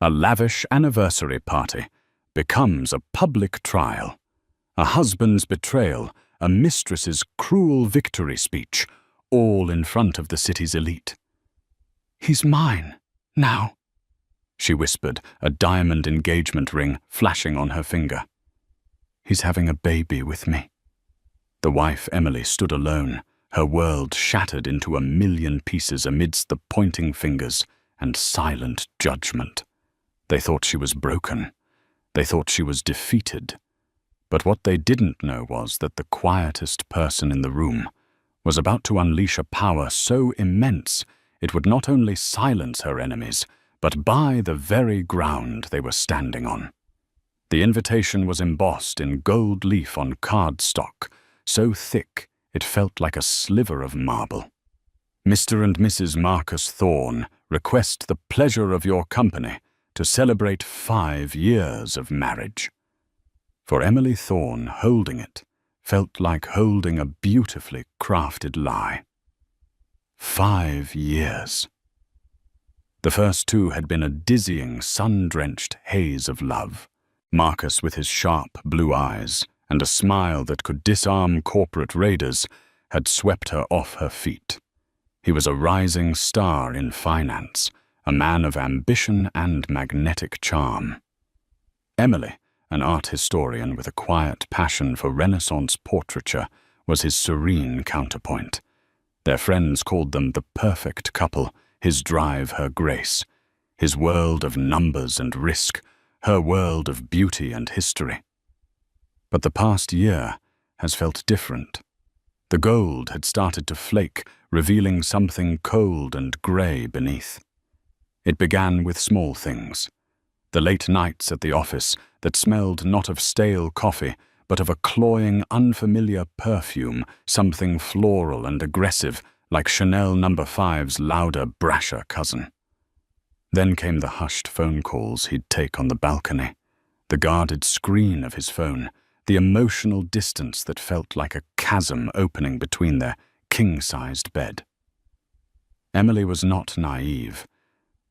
A lavish anniversary party becomes a public trial. A husband's betrayal, a mistress's cruel victory speech, all in front of the city's elite. "He's mine, now," she whispered, a diamond engagement ring flashing on her finger. "He's having a baby with me." The wife Emily stood alone, her world shattered into a million pieces amidst the pointing fingers and silent judgment. They thought she was broken. They thought she was defeated. But what they didn't know was that the quietest person in the room was about to unleash a power so immense it would not only silence her enemies, but buy the very ground they were standing on. The invitation was embossed in gold leaf on cardstock, so thick it felt like a sliver of marble. "Mr. and Mrs. Marcus Thorne request the pleasure of your company to celebrate 5 years of marriage." For Emily Thorne, holding it felt like holding a beautifully crafted lie. 5 years. The first 2 had been a dizzying, sun-drenched haze of love. Marcus with his sharp blue eyes and a smile that could disarm corporate raiders had swept her off her feet. He was a rising star in finance, a man of ambition and magnetic charm. Emily, an art historian with a quiet passion for Renaissance portraiture, was his serene counterpoint. Their friends called them the perfect couple, his drive her grace, his world of numbers and risk, her world of beauty and history. But the past year has felt different. The gold had started to flake, revealing something cold and grey beneath. It began with small things. The late nights at the office that smelled not of stale coffee, but of a cloying, unfamiliar perfume, something floral and aggressive, like Chanel No. 5's louder, brasher cousin. Then came the hushed phone calls he'd take on the balcony, the guarded screen of his phone, the emotional distance that felt like a chasm opening between their king-sized bed. Emily was not naive,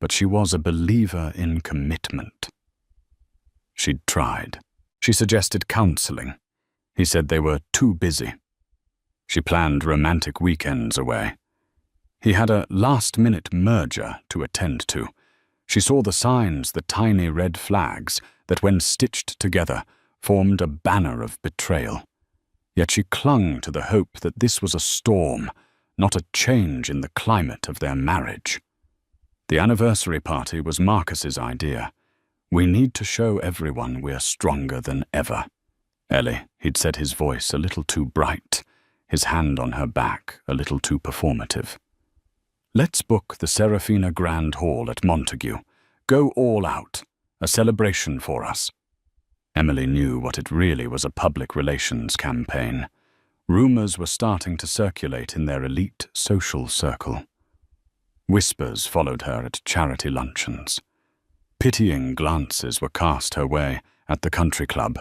but she was a believer in commitment. She'd tried. She suggested counseling. He said they were too busy. She planned romantic weekends away. He had a last-minute merger to attend to. She saw the signs, the tiny red flags that, when stitched together, formed a banner of betrayal. Yet she clung to the hope that this was a storm, not a change in the climate of their marriage. The anniversary party was Marcus's idea. "We need to show everyone we're stronger than ever." "Ellie," he'd said, his voice a little too bright, his hand on her back a little too performative. "Let's book the Serafina Grand Hall at Montague. Go all out. A celebration for us." Emily knew what it really was, a public relations campaign. Rumors were starting to circulate in their elite social circle. Whispers followed her at charity luncheons. Pitying glances were cast her way at the country club.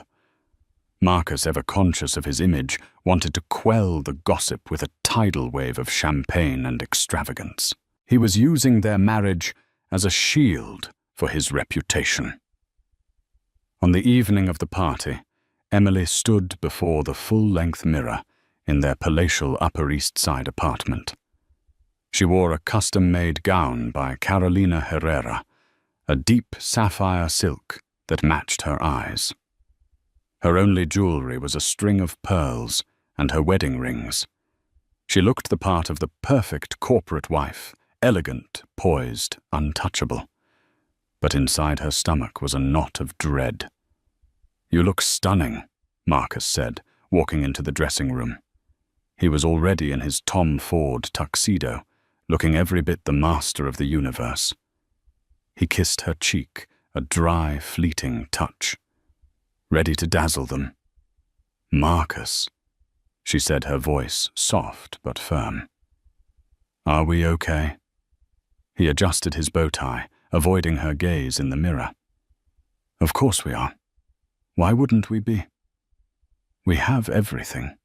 Marcus, ever conscious of his image, wanted to quell the gossip with a tidal wave of champagne and extravagance. He was using their marriage as a shield for his reputation. On the evening of the party, Emily stood before the full-length mirror in their palatial Upper East Side apartment. She wore a custom-made gown by Carolina Herrera, a deep sapphire silk that matched her eyes. Her only jewelry was a string of pearls and her wedding rings. She looked the part of the perfect corporate wife, elegant, poised, untouchable. But inside her stomach was a knot of dread. "You look stunning," Marcus said, walking into the dressing room. He was already in his Tom Ford tuxedo, looking every bit the master of the universe. He kissed her cheek, a dry, fleeting touch. Ready to dazzle them. "Marcus," she said, her voice soft but firm. "Are we okay?" He adjusted his bow tie, avoiding her gaze in the mirror. "Of course we are. Why wouldn't we be? We have everything.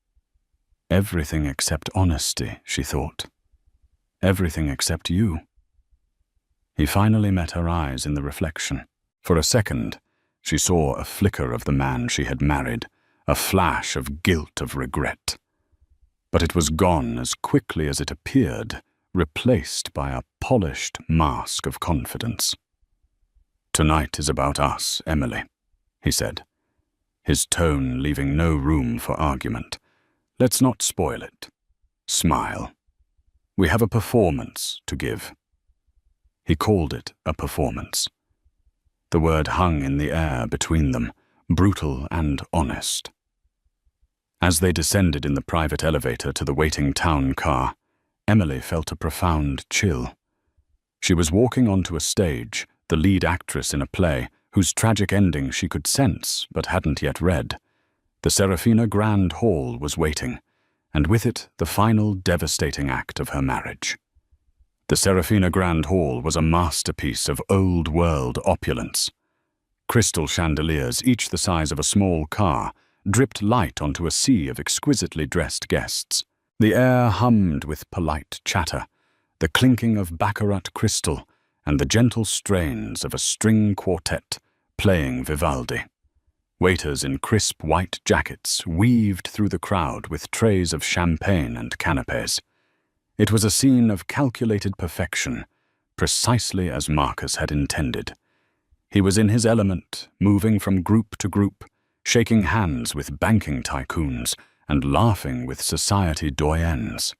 Everything except honesty," she thought. "Everything except you." He finally met her eyes in the reflection. For a second, she saw a flicker of the man she had married, a flash of guilt, of regret. But it was gone as quickly as it appeared, replaced by a polished mask of confidence. "Tonight is about us, Emily," he said, his tone leaving no room for argument. "Let's not spoil it. Smile. We have a performance to give." He called it a performance. The word hung in the air between them, brutal and honest. As they descended in the private elevator to the waiting town car, Emily felt a profound chill. She was walking onto a stage, the lead actress in a play, whose tragic ending she could sense but hadn't yet read. The Serafina Grand Hall was waiting, and with it the final devastating act of her marriage. The Serafina Grand Hall was a masterpiece of old-world opulence. Crystal chandeliers, each the size of a small car, dripped light onto a sea of exquisitely dressed guests. The air hummed with polite chatter, the clinking of baccarat crystal, and the gentle strains of a string quartet playing Vivaldi. Waiters in crisp white jackets weaved through the crowd with trays of champagne and canapés. It was a scene of calculated perfection, precisely as Marcus had intended. He was in his element, moving from group to group, shaking hands with banking tycoons and laughing with society doyens.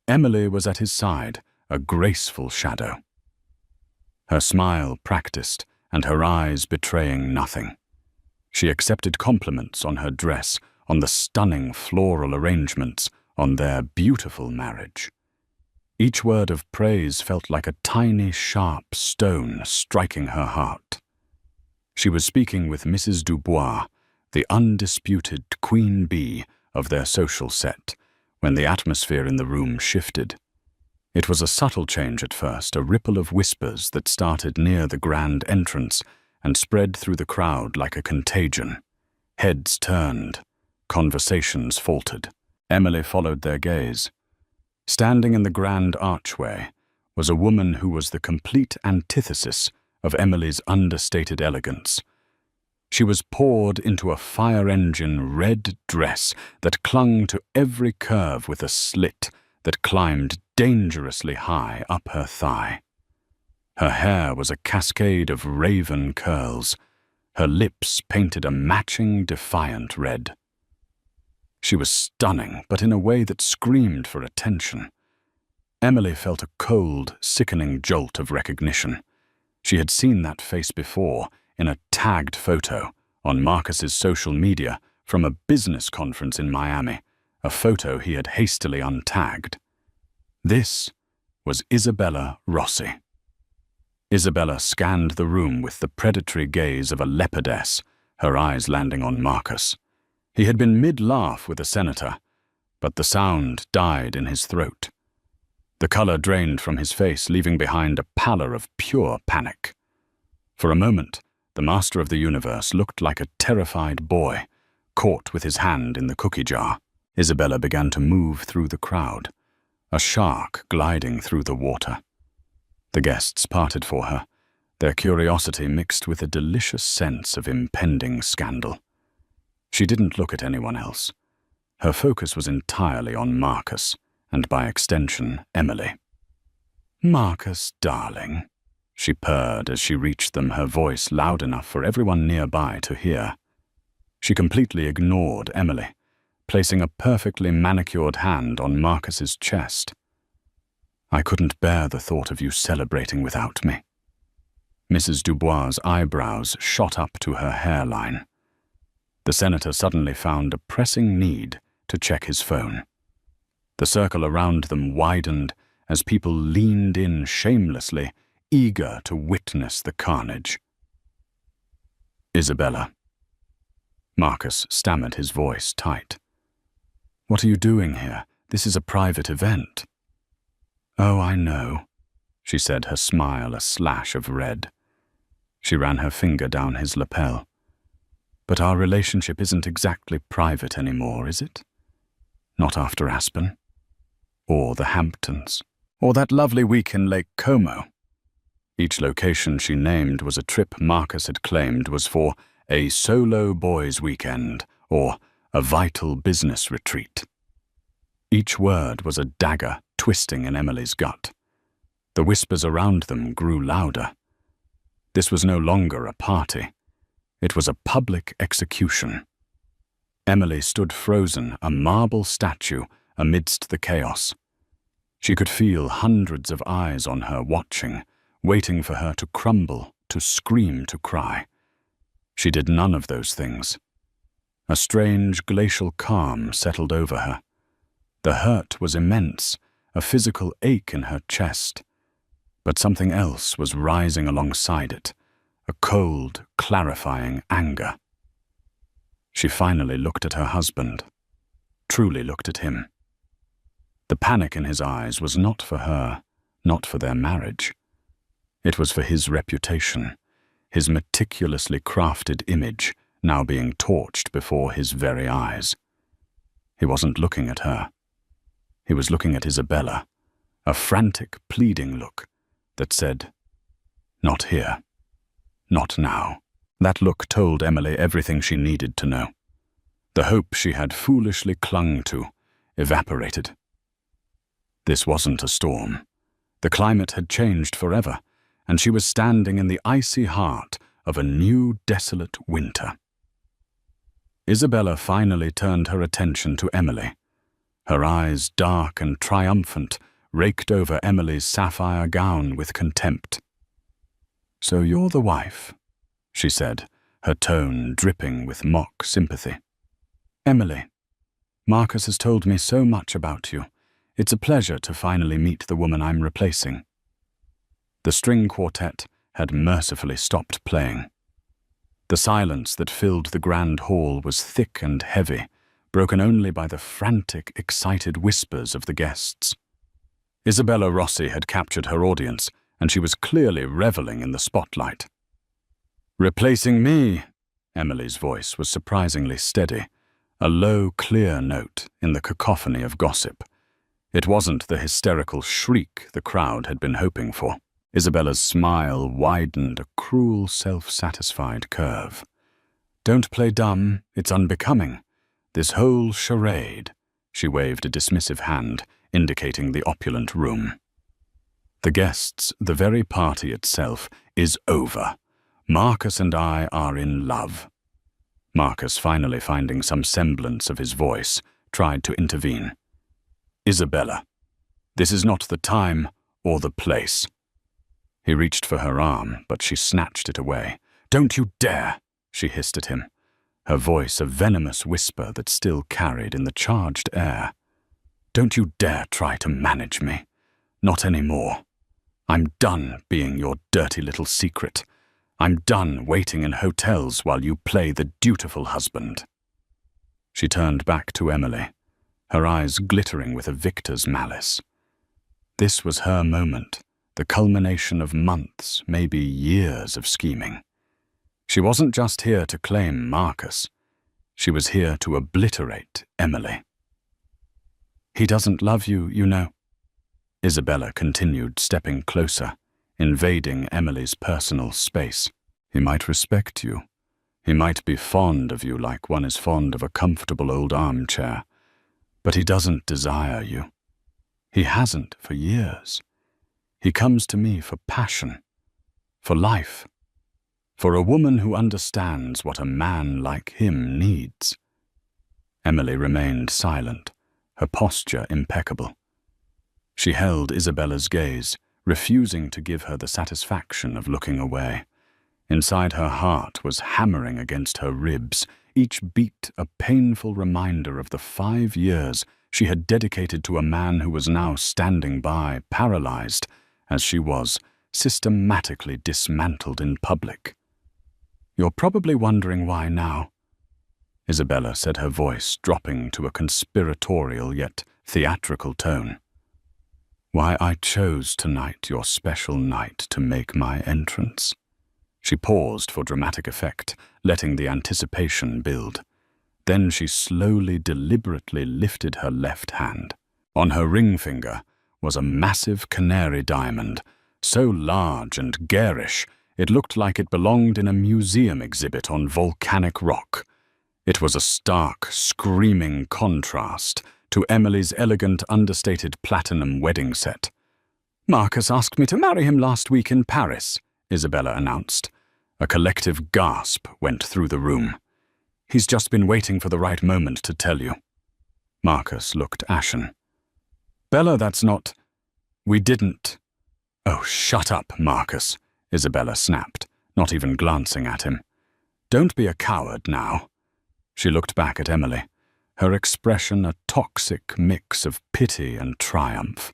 Emily was at his side, a graceful shadow. Her smile practiced and her eyes betraying nothing. She accepted compliments on her dress, on the stunning floral arrangements, on their beautiful marriage. Each word of praise felt like a tiny, sharp stone striking her heart. She was speaking with Mrs. Dubois, the undisputed queen bee of their social set, when the atmosphere in the room shifted. It was a subtle change at first, a ripple of whispers that started near the grand entrance and spread through the crowd like a contagion. Heads turned, conversations faltered. Emily followed their gaze. Standing in the grand archway was a woman who was the complete antithesis of Emily's understated elegance. She was poured into a fire-engine red dress that clung to every curve with a slit that climbed dangerously high up her thigh. Her hair was a cascade of raven curls, her lips painted a matching defiant red. She was stunning, but in a way that screamed for attention. Emily felt a cold, sickening jolt of recognition. She had seen that face before, in a tagged photo, on Marcus's social media, from a business conference in Miami, a photo he had hastily untagged. This was Isabella Rossi. Isabella scanned the room with the predatory gaze of a leopardess, her eyes landing on Marcus. He had been mid-laugh with the senator, but the sound died in his throat. The color drained from his face, leaving behind a pallor of pure panic. For a moment, the master of the universe looked like a terrified boy, caught with his hand in the cookie jar. Isabella began to move through the crowd, a shark gliding through the water. The guests parted for her, their curiosity mixed with a delicious sense of impending scandal. She didn't look at anyone else. Her focus was entirely on Marcus, and by extension, Emily. "Marcus, darling," she purred as she reached them, her voice loud enough for everyone nearby to hear. She completely ignored Emily, placing a perfectly manicured hand on Marcus's chest. "I couldn't bear the thought of you celebrating without me." Mrs. Dubois' eyebrows shot up to her hairline. The senator suddenly found a pressing need to check his phone. The circle around them widened as people leaned in shamelessly, eager to witness the carnage. "Isabella." Marcus stammered, his voice tight. "What are you doing here? This is a private event." "Oh, I know," she said, her smile a slash of red. She ran her finger down his lapel. "But our relationship isn't exactly private anymore, is it? Not after Aspen, or the Hamptons, or that lovely week in Lake Como. Each location she named was a trip Marcus had claimed was for a solo boys' weekend or a vital business retreat. Each word was a dagger twisting in Emily's gut. The whispers around them grew louder. This was no longer a party. It was a public execution. Emily stood frozen, a marble statue, amidst the chaos. She could feel hundreds of eyes on her watching, waiting for her to crumble, to scream, to cry. She did none of those things. A strange glacial calm settled over her. The hurt was immense, a physical ache in her chest. But something else was rising alongside it, a cold, clarifying anger. She finally looked at her husband, truly looked at him. The panic in his eyes was not for her, not for their marriage. It was for his reputation, his meticulously crafted image now being torched before his very eyes. He wasn't looking at her. He was looking at Isabella, a frantic, pleading look that said, "Not here. Not now." That look told Emily everything she needed to know. The hope she had foolishly clung to evaporated. This wasn't a storm. The climate had changed forever, and she was standing in the icy heart of a new, desolate winter. Isabella finally turned her attention to Emily. Her eyes, dark and triumphant, raked over Emily's sapphire gown with contempt. "So you're the wife," she said, her tone dripping with mock sympathy. "Emily, Marcus has told me so much about you. It's a pleasure to finally meet the woman I'm replacing." The string quartet had mercifully stopped playing. The silence that filled the grand hall was thick and heavy, broken only by the frantic, excited whispers of the guests. Isabella Rossi had captured her audience, and she was clearly reveling in the spotlight. "Replacing me," Emily's voice was surprisingly steady, a low, clear note in the cacophony of gossip. It wasn't the hysterical shriek the crowd had been hoping for. Isabella's smile widened a cruel, self-satisfied curve. "Don't play dumb, it's unbecoming. This whole charade," she waved a dismissive hand, indicating the opulent room. "The guests, the very party itself, is over. Marcus and I are in love." Marcus, finally finding some semblance of his voice, tried to intervene. "Isabella, this is not the time or the place." He reached for her arm, but she snatched it away. "Don't you dare!" she hissed at him, her voice a venomous whisper that still carried in the charged air. "Don't you dare try to manage me. Not anymore. I'm done being your dirty little secret. I'm done waiting in hotels while you play the dutiful husband." She turned back to Emily, her eyes glittering with a victor's malice. This was her moment, the culmination of months, maybe years of scheming. She wasn't just here to claim Marcus. She was here to obliterate Emily. "He doesn't love you, you know," Isabella continued, stepping closer, invading Emily's personal space. "He might respect you. He might be fond of you like one is fond of a comfortable old armchair. But he doesn't desire you. He hasn't for years. He comes to me for passion, for life, for a woman who understands what a man like him needs." Emily remained silent, her posture impeccable. She held Isabella's gaze, refusing to give her the satisfaction of looking away. Inside her heart was hammering against her ribs, each beat a painful reminder of the 5 years she had dedicated to a man who was now standing by, paralyzed, as she was, systematically dismantled in public. "You're probably wondering why now," Isabella said, her voice dropping to a conspiratorial yet theatrical tone. "Why I chose tonight, your special night, to make my entrance." She paused for dramatic effect, letting the anticipation build. Then she slowly, deliberately lifted her left hand. On her ring finger was a massive canary diamond, so large and garish it looked like it belonged in a museum exhibit on volcanic rock. It was a stark, screaming contrast to Emily's elegant, understated platinum wedding set. "Marcus asked me to marry him last week in Paris," Isabella announced. A collective gasp went through the room. "He's just been waiting for the right moment to tell you." Marcus looked ashen. "Bella, that's not... We didn't..." "Oh, shut up, Marcus," Isabella snapped, not even glancing at him. "Don't be a coward now." She looked back at Emily, her expression a toxic mix of pity and triumph.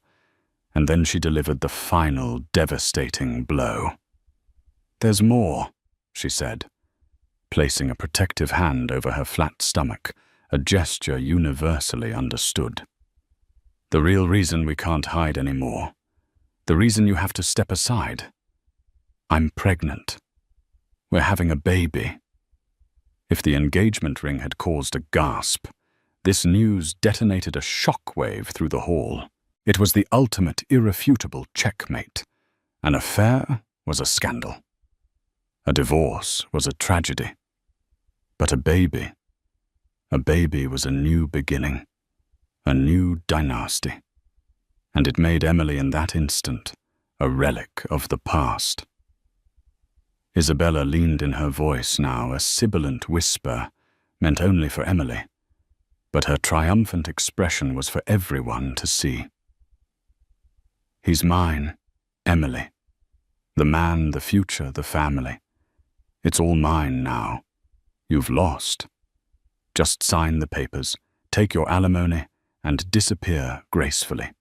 And then she delivered the final, devastating blow. "There's more," she said, placing a protective hand over her flat stomach, a gesture universally understood. "The real reason we can't hide anymore, the reason you have to step aside. I'm pregnant. We're having a baby." If the engagement ring had caused a gasp, this news detonated a shockwave through the hall. It was the ultimate irrefutable checkmate. An affair was a scandal. A divorce was a tragedy. But a baby was a new beginning, a new dynasty. And it made Emily in that instant a relic of the past. Isabella leaned in her voice now, a sibilant whisper meant only for Emily, but her triumphant expression was for everyone to see. "He's mine, Emily. The man, the future, the family. It's all mine now. You've lost. Just sign the papers, take your alimony, and disappear gracefully.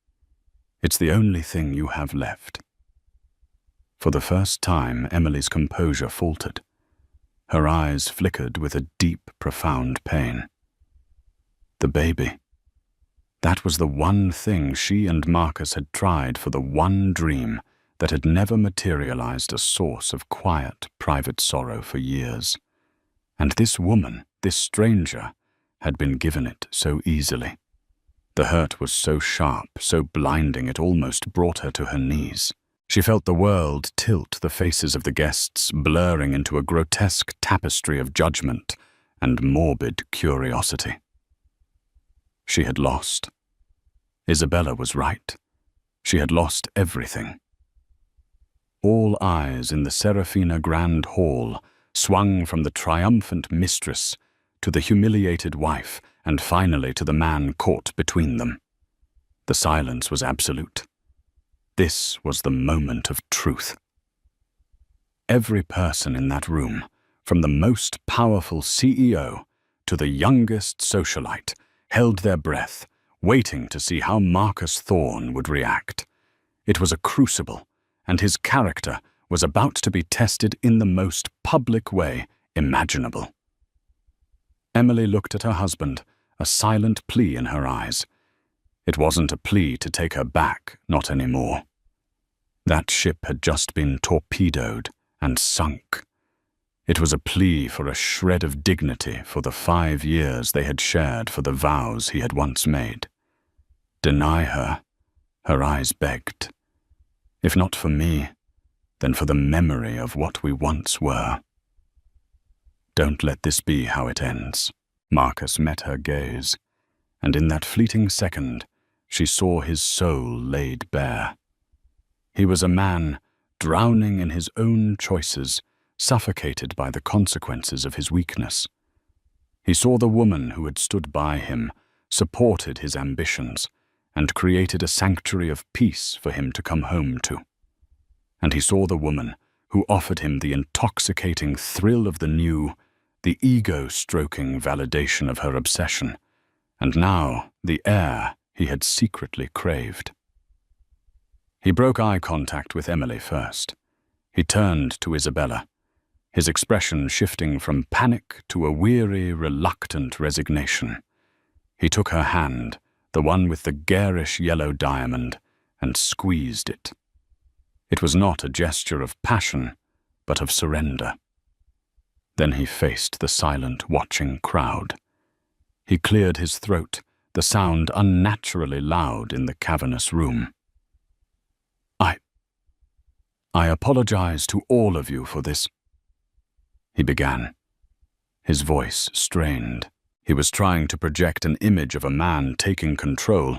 It's the only thing you have left." For the first time, Emily's composure faltered. Her eyes flickered with a deep, profound pain. The baby. That was the one thing she and Marcus had tried for, the one dream that had never materialized, a source of quiet, private sorrow for years. And this woman, this stranger, had been given it so easily. The hurt was so sharp, so blinding, it almost brought her to her knees. She felt the world tilt, the faces of the guests blurring into a grotesque tapestry of judgment and morbid curiosity. She had lost. Isabella was right. She had lost everything. All eyes in the Serafina Grand Hall swung from the triumphant mistress to the humiliated wife, and finally to the man caught between them. The silence was absolute. This was the moment of truth. Every person in that room, from the most powerful CEO to the youngest socialite, held their breath, waiting to see how Marcus Thorne would react. It was a crucible, and his character was about to be tested in the most public way imaginable. Emily looked at her husband, a silent plea in her eyes. It wasn't a plea to take her back, not anymore. That ship had just been torpedoed and sunk. It was a plea for a shred of dignity for the 5 years they had shared, for the vows he had once made. Deny her, her eyes begged. If not for me, then for the memory of what we once were. "Don't let this be how it ends." Marcus met her gaze, and in that fleeting second, she saw his soul laid bare. He was a man drowning in his own choices, suffocated by the consequences of his weakness. He saw the woman who had stood by him, supported his ambitions, and created a sanctuary of peace for him to come home to. And he saw the woman who offered him the intoxicating thrill of the new, the ego-stroking validation of her obsession, and now the heir he had secretly craved. He broke eye contact with Emily first. He turned to Isabella, his expression shifting from panic to a weary, reluctant resignation. He took her hand, the one with the garish yellow diamond, and squeezed it. It was not a gesture of passion, but of surrender. Then he faced the silent, watching crowd. He cleared his throat, the sound unnaturally loud in the cavernous room. "I apologize to all of you for this," he began, his voice strained. He was trying to project an image of a man taking control,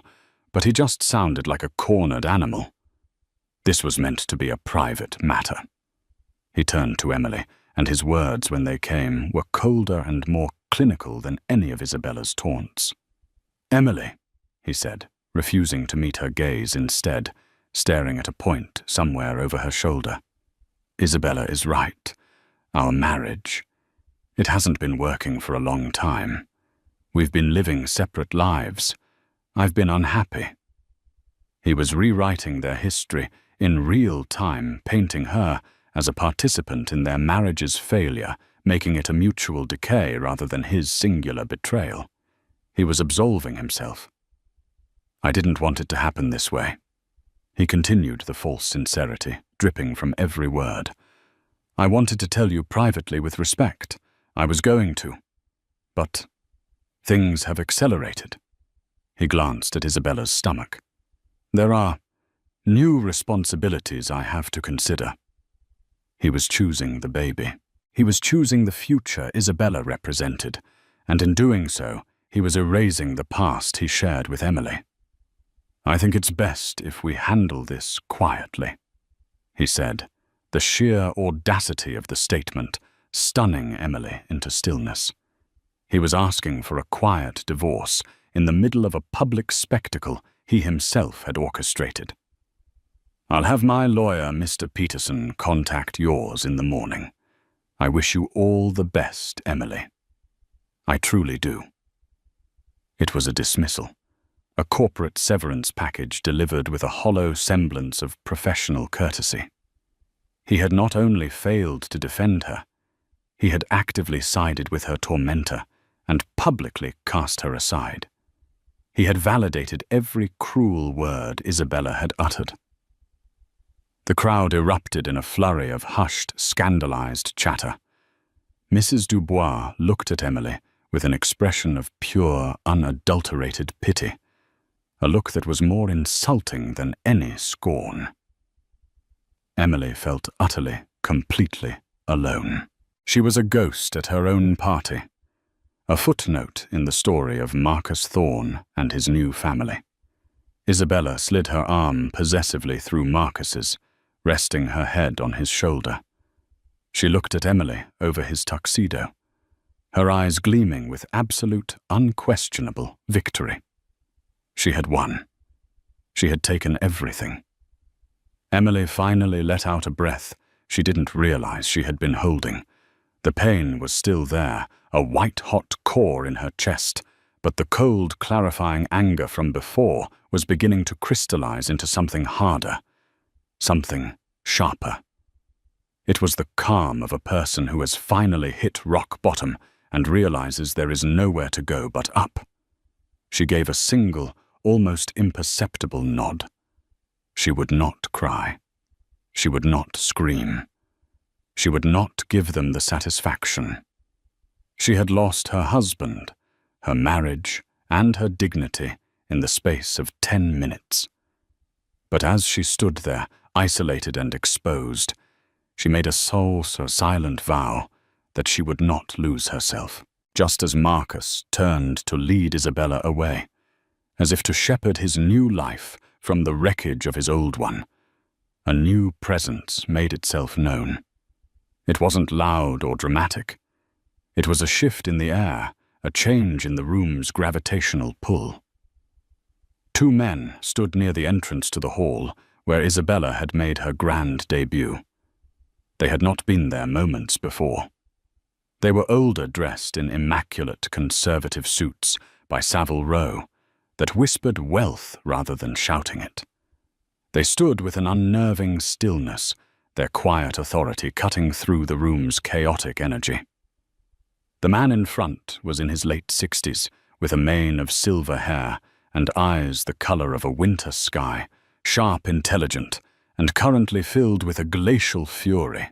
but he just sounded like a cornered animal. This was meant to be a private matter. He turned to Emily, and his words, when they came, were colder and more clinical than any of Isabella's taunts. "Emily," he said, refusing to meet her gaze instead, staring at a point somewhere over her shoulder. "Isabella is right. Our marriage, it hasn't been working for a long time. We've been living separate lives. I've been unhappy." He was rewriting their history in real time, painting her as a participant in their marriage's failure, making it a mutual decay rather than his singular betrayal. He was absolving himself. "I didn't want it to happen this way." He continued, the false sincerity dripping from every word. "I wanted to tell you privately with respect. I was going to. But things have accelerated." He glanced at Isabella's stomach. "There are new responsibilities I have to consider." He was choosing the baby. He was choosing the future Isabella represented, and in doing so, he was erasing the past he shared with Emily. "I think it's best if we handle this quietly," he said, the sheer audacity of the statement stunning Emily into stillness. He was asking for a quiet divorce in the middle of a public spectacle he himself had orchestrated. "I'll have my lawyer, Mr. Peterson, contact yours in the morning. I wish you all the best, Emily. I truly do." It was a dismissal, a corporate severance package delivered with a hollow semblance of professional courtesy. He had not only failed to defend her, he had actively sided with her tormentor and publicly cast her aside. He had validated every cruel word Isabella had uttered. The crowd erupted in a flurry of hushed, scandalized chatter. Mrs. Dubois looked at Emily with an expression of pure, unadulterated pity, a look that was more insulting than any scorn. Emily felt utterly, completely alone. She was a ghost at her own party, a footnote in the story of Marcus Thorne and his new family. Isabella slid her arm possessively through Marcus's, resting her head on his shoulder. She looked at Emily over his tuxedo, her eyes gleaming with absolute, unquestionable victory. She had won. She had taken everything. Emily finally let out a breath she didn't realize she had been holding. The pain was still there, a white-hot core in her chest, but the cold, clarifying anger from before was beginning to crystallize into something harder, something sharper. It was the calm of a person who has finally hit rock bottom and realizes there is nowhere to go but up. She gave a single, almost imperceptible nod. She would not cry. She would not scream. She would not give them the satisfaction. She had lost her husband, her marriage, and her dignity in the space of 10 minutes. But as she stood there, isolated and exposed, she made a silent vow that she would not lose herself, just as Marcus turned to lead Isabella away, as if to shepherd his new life from the wreckage of his old one. A new presence made itself known. It wasn't loud or dramatic. It was a shift in the air, a change in the room's gravitational pull. Two men stood near the entrance to the hall where Isabella had made her grand debut. They had not been there moments before. They were older, dressed in immaculate conservative suits by Savile Row that whispered wealth rather than shouting it. They stood with an unnerving stillness, their quiet authority cutting through the room's chaotic energy. The man in front was in his late 60s, with a mane of silver hair and eyes the color of a winter sky, sharp, intelligent, and currently filled with a glacial fury.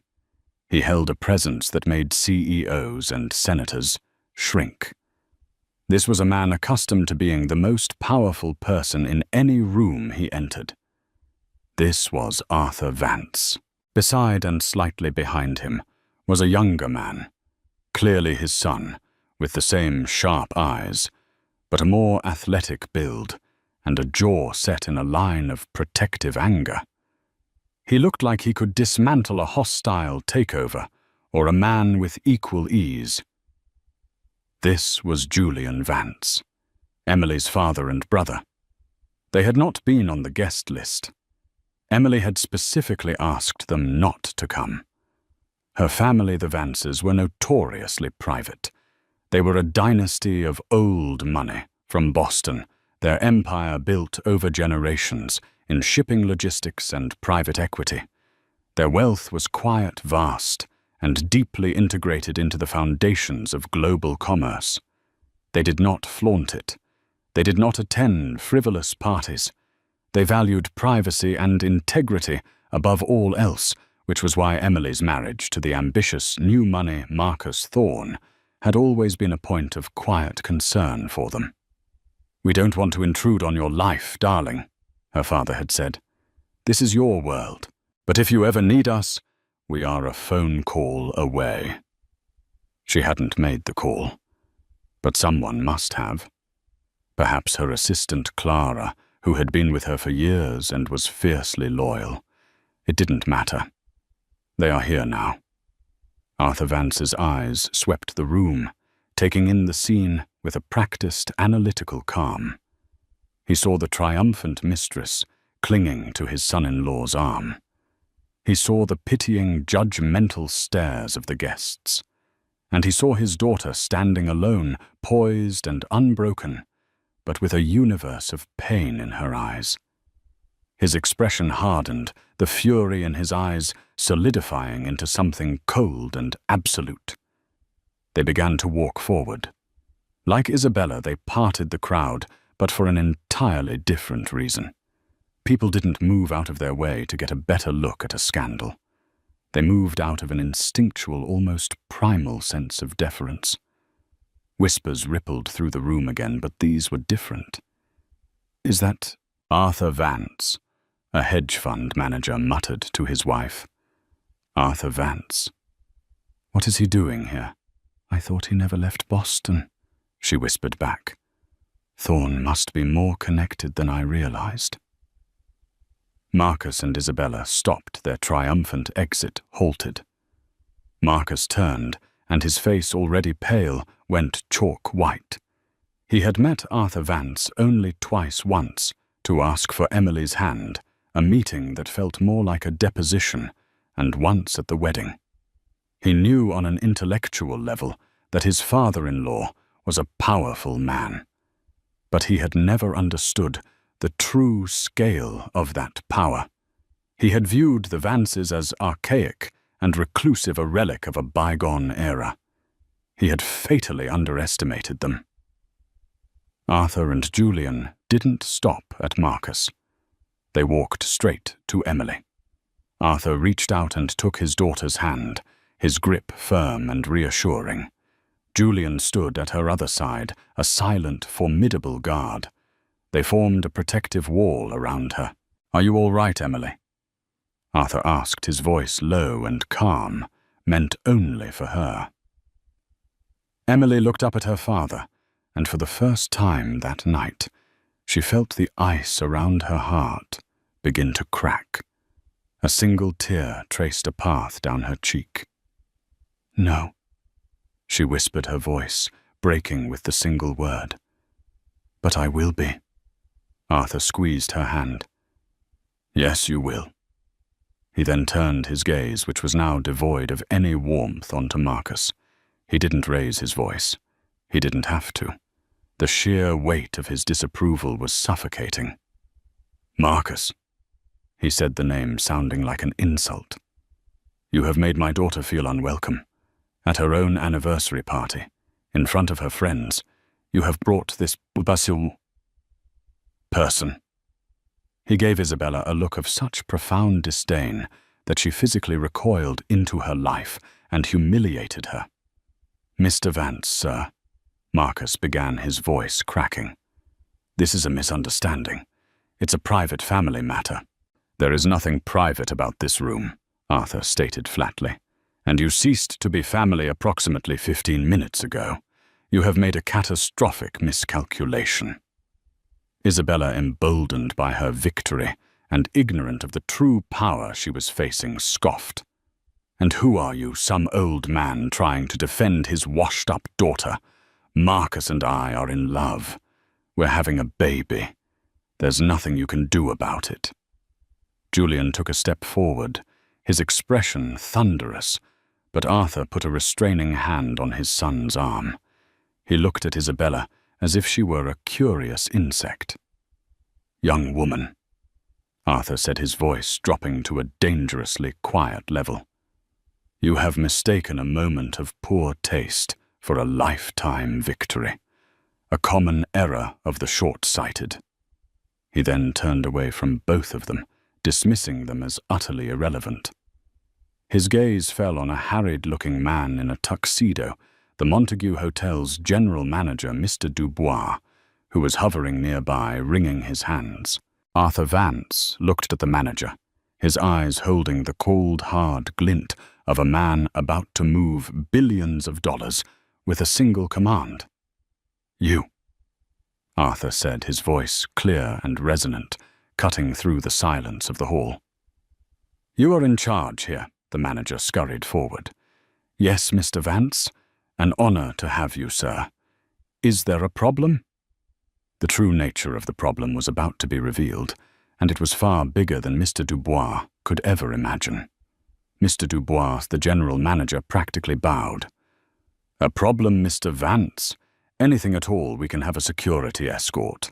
He held a presence that made CEOs and senators shrink. This was a man accustomed to being the most powerful person in any room he entered. This was Arthur Vance. Beside and slightly behind him was a younger man, clearly his son, with the same sharp eyes, but a more athletic build and a jaw set in a line of protective anger. He looked like he could dismantle a hostile takeover or a man with equal ease. This was Julian Vance, Emily's father and brother. They had not been on the guest list. Emily had specifically asked them not to come. Her family, the Vances, were notoriously private. They were a dynasty of old money from Boston, their empire built over generations in shipping logistics and private equity. Their wealth was quiet, vast, and deeply integrated into the foundations of global commerce. They did not flaunt it. They did not attend frivolous parties. They valued privacy and integrity above all else, which was why Emily's marriage to the ambitious new money Marcus Thorne had always been a point of quiet concern for them. "We don't want to intrude on your life, darling," her father had said. "This is your world, but if you ever need us, we are a phone call away." She hadn't made the call, but someone must have. Perhaps her assistant Clara, who had been with her for years and was fiercely loyal. It didn't matter. They are here now. Arthur Vance's eyes swept the room, taking in the scene with a practiced, analytical calm. He saw the triumphant mistress clinging to his son-in-law's arm. He saw the pitying, judgmental stares of the guests. And he saw his daughter standing alone, poised and unbroken, but with a universe of pain in her eyes. His expression hardened, the fury in his eyes solidifying into something cold and absolute. They began to walk forward. Like Isabella, they parted the crowd, but for an entirely different reason. People didn't move out of their way to get a better look at a scandal. They moved out of an instinctual, almost primal sense of deference. Whispers rippled through the room again, but these were different. "Is that Arthur Vance?" a hedge fund manager muttered to his wife. "Arthur Vance. What is he doing here? I thought he never left Boston," she whispered back. "Thorne must be more connected than I realized." Marcus and Isabella stopped their triumphant exit, halted. Marcus turned, and his face, already pale, went chalk white. He had met Arthur Vance only once to ask for Emily's hand, a meeting that felt more like a deposition, and once at the wedding. He knew on an intellectual level that his father-in-law was a powerful man, but he had never understood the true scale of that power. He had viewed the Vances as archaic and reclusive, a relic of a bygone era. He had fatally underestimated them. Arthur and Julian didn't stop at Marcus. They walked straight to Emily. Arthur reached out and took his daughter's hand, his grip firm and reassuring. Julian stood at her other side, a silent, formidable guard. They formed a protective wall around her. "Are you all right, Emily?" Arthur asked, his voice low and calm, meant only for her. Emily looked up at her father, and for the first time that night, she felt the ice around her heart begin to crack. A single tear traced a path down her cheek. "No," she whispered, her voice breaking with the single word. "But I will be." Arthur squeezed her hand. "Yes, you will." He then turned his gaze, which was now devoid of any warmth, onto Marcus. He didn't raise his voice. He didn't have to. The sheer weight of his disapproval was suffocating. "Marcus," he said, the name sounding like an insult. "You have made my daughter feel unwelcome. At her own anniversary party, in front of her friends, you have brought this person." He gave Isabella a look of such profound disdain that she physically recoiled into her life and humiliated her. "Mr. Vance, sir," Marcus began, his voice cracking. "This is a misunderstanding. It's a private family matter. There is nothing private about this room. Arthur stated flatly. "And you ceased to be family approximately 15 minutes ago. You have made a catastrophic miscalculation." Isabella, emboldened by her victory and ignorant of the true power she was facing, scoffed. "And who are you, some old man trying to defend his washed-up daughter? Marcus and I are in love. We're having a baby. There's nothing you can do about it." Julian took a step forward, his expression thunderous, but Arthur put a restraining hand on his son's arm. He looked at Isabella as if she were a curious insect. "Young woman," Arthur said, his voice dropping to a dangerously quiet level, "you have mistaken a moment of poor taste for a lifetime victory, a common error of the short-sighted." He then turned away from both of them, dismissing them as utterly irrelevant. His gaze fell on a harried-looking man in a tuxedo, the Montague Hotel's general manager, Mr. Dubois, who was hovering nearby, wringing his hands. Arthur Vance looked at the manager, his eyes holding the cold, hard glint of a man about to move billions of dollars with a single command. "You," Arthur said, his voice clear and resonant, cutting through the silence of the hall. "You are in charge here," the manager scurried forward. "Yes, Mr. Vance. An honor to have you, sir. Is there a problem?" The true nature of the problem was about to be revealed, and it was far bigger than Mr. Dubois could ever imagine. Mr. Dubois, the general manager, practically bowed. "A problem, Mr. Vance? Anything at all, we can have a security escort."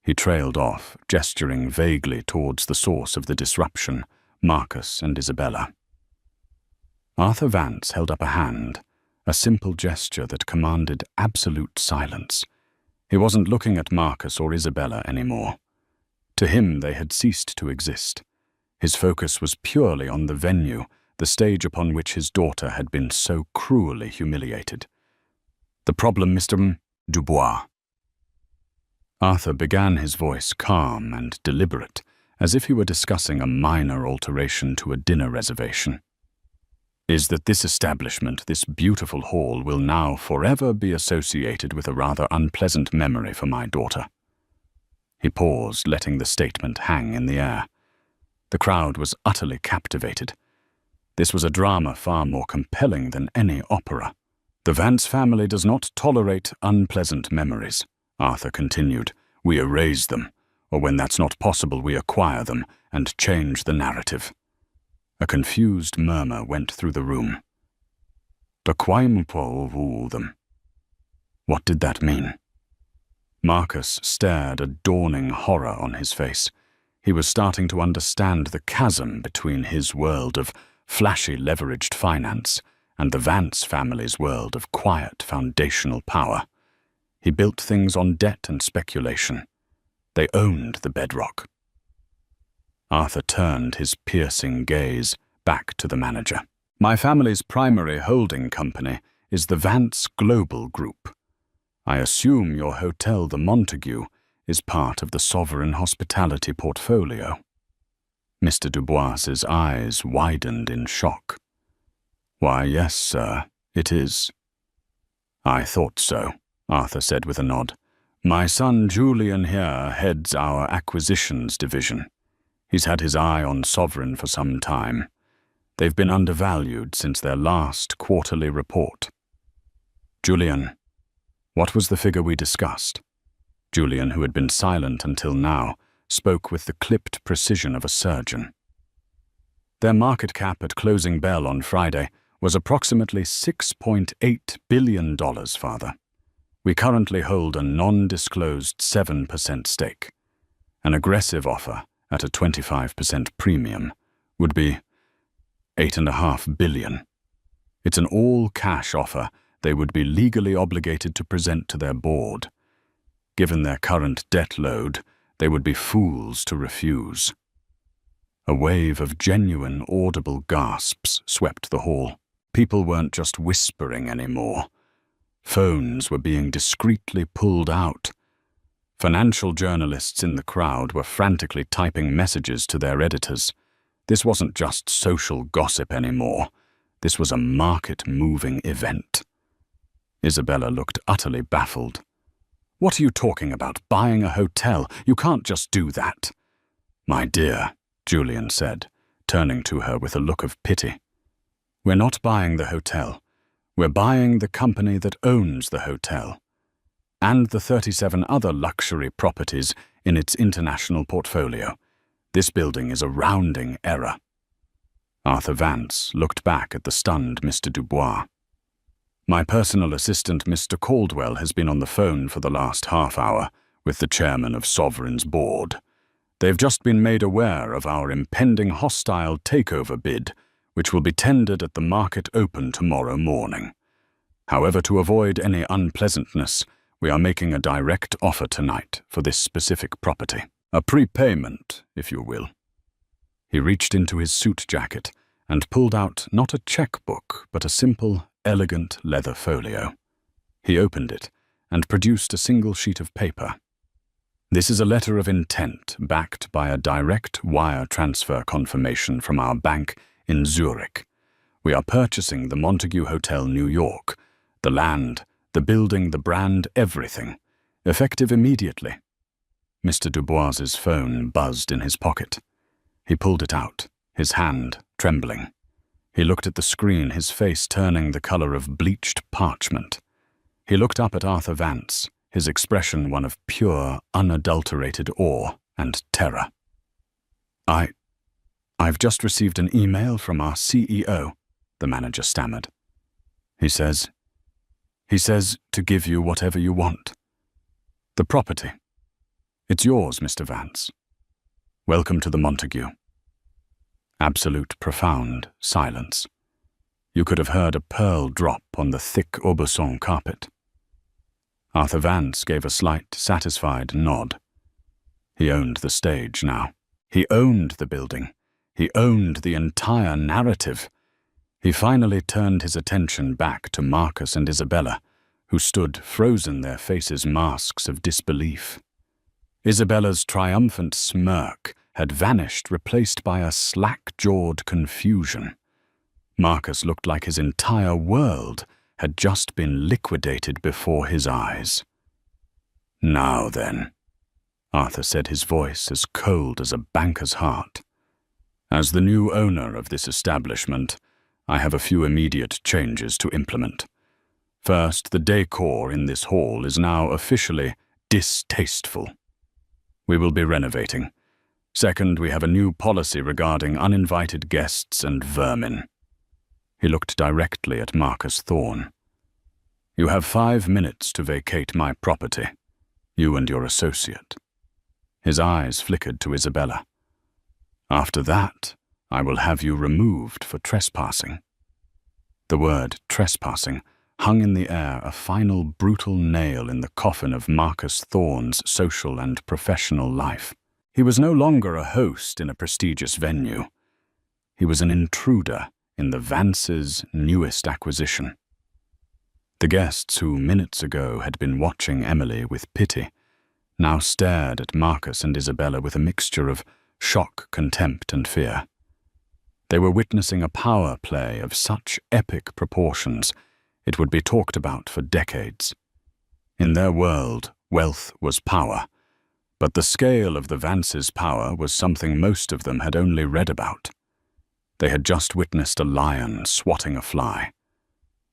He trailed off, gesturing vaguely towards the source of the disruption, Marcus and Isabella. Arthur Vance held up a hand, a simple gesture that commanded absolute silence. He wasn't looking at Marcus or Isabella anymore. To him, they had ceased to exist. His focus was purely on the venue, the stage upon which his daughter had been so cruelly humiliated. "The problem, Mr. Dubois." Arthur began, his voice calm and deliberate, as if he were discussing a minor alteration to a dinner reservation, "is that this establishment, this beautiful hall, will now forever be associated with a rather unpleasant memory for my daughter." He paused, letting the statement hang in the air. The crowd was utterly captivated. This was a drama far more compelling than any opera. "The Vance family does not tolerate unpleasant memories," Arthur continued. "We erase them, or when that's not possible, we acquire them and change the narrative." A confused murmur went through the room. "Acquire them." What did that mean? Marcus stared, a dawning horror on his face. He was starting to understand the chasm between his world of flashy leveraged finance and the Vance family's world of quiet foundational power. He built things on debt and speculation. They owned the bedrock. Arthur turned his piercing gaze back to the manager. "My family's primary holding company is the Vance Global Group. I assume your hotel, the Montague, is part of the Sovereign Hospitality portfolio." Mr. Dubois's eyes widened in shock. "Why, yes, sir, it is." "I thought so," Arthur said with a nod. "My son Julian here heads our acquisitions division. He's had his eye on Sovereign for some time. They've been undervalued since their last quarterly report." "Julian, what was the figure we discussed?" Julian, who had been silent until now, spoke with the clipped precision of a surgeon. "Their market cap at closing bell on Friday was approximately $6.8 billion, Father. We currently hold a non-disclosed 7% stake. An aggressive offer at a 25% premium would be $8.5 billion. It's an all-cash offer they would be legally obligated to present to their board. Given their current debt load, they would be fools to refuse." A wave of genuine, audible gasps swept the hall. People weren't just whispering anymore. Phones were being discreetly pulled out. Financial journalists in the crowd were frantically typing messages to their editors. This wasn't just social gossip anymore. This was a market-moving event. Isabella looked utterly baffled. "What are you talking about? Buying a hotel? You can't just do that." "My dear," Julian said, turning to her with a look of pity. "We're not buying the hotel. We're buying the company that owns the hotel, and the 37 other luxury properties in its international portfolio. This building is a rounding error." Arthur Vance looked back at the stunned Mr. Dubois. "My personal assistant, Mr. Caldwell, has been on the phone for the last half hour with the chairman of Sovereign's board. They've just been made aware of our impending hostile takeover bid, which will be tendered at the market open tomorrow morning. However, to avoid any unpleasantness, we are making a direct offer tonight for this specific property. A prepayment, if you will." He reached into his suit jacket and pulled out not a checkbook, but a simple, elegant leather folio. He opened it and produced a single sheet of paper. "This is a letter of intent backed by a direct wire transfer confirmation from our bank in Zurich. We are purchasing the Montague Hotel, New York. The land, the building, the brand, everything. Effective immediately." Mr. Dubois's phone buzzed in his pocket. He pulled it out, his hand trembling. He looked at the screen, his face turning the color of bleached parchment. He looked up at Arthur Vance, his expression one of pure, unadulterated awe and terror. I've just received an email from our CEO," the manager stammered. He says to give you whatever you want. The property. It's yours, Mr. Vance. Welcome to the Montague." Absolute profound silence. You could have heard a pearl drop on the thick Aubusson carpet. Arthur Vance gave a slight, satisfied nod. He owned the stage now. He owned the building. He owned the entire narrative. He finally turned his attention back to Marcus and Isabella, who stood frozen, their faces masks of disbelief. Isabella's triumphant smirk had vanished, replaced by a slack-jawed confusion. Marcus looked like his entire world had just been liquidated before his eyes. "Now then," Arthur said, his voice as cold as a banker's heart. "As the new owner of this establishment, I have a few immediate changes to implement. First, the decor in this hall is now officially distasteful. We will be renovating. Second, we have a new policy regarding uninvited guests and vermin." He looked directly at Marcus Thorne. "You have 5 minutes to vacate my property, you and your associate." His eyes flickered to Isabella. "After that, I will have you removed for trespassing." The word trespassing hung in the air, a final brutal nail in the coffin of Marcus Thorne's social and professional life. He was no longer a host in a prestigious venue. He was an intruder in the Vance's newest acquisition. The guests who minutes ago had been watching Emily with pity now stared at Marcus and Isabella with a mixture of shock, contempt, and fear. They were witnessing a power play of such epic proportions it would be talked about for decades. In their world, wealth was power, but the scale of the Vance's power was something most of them had only read about. They had just witnessed a lion swatting a fly.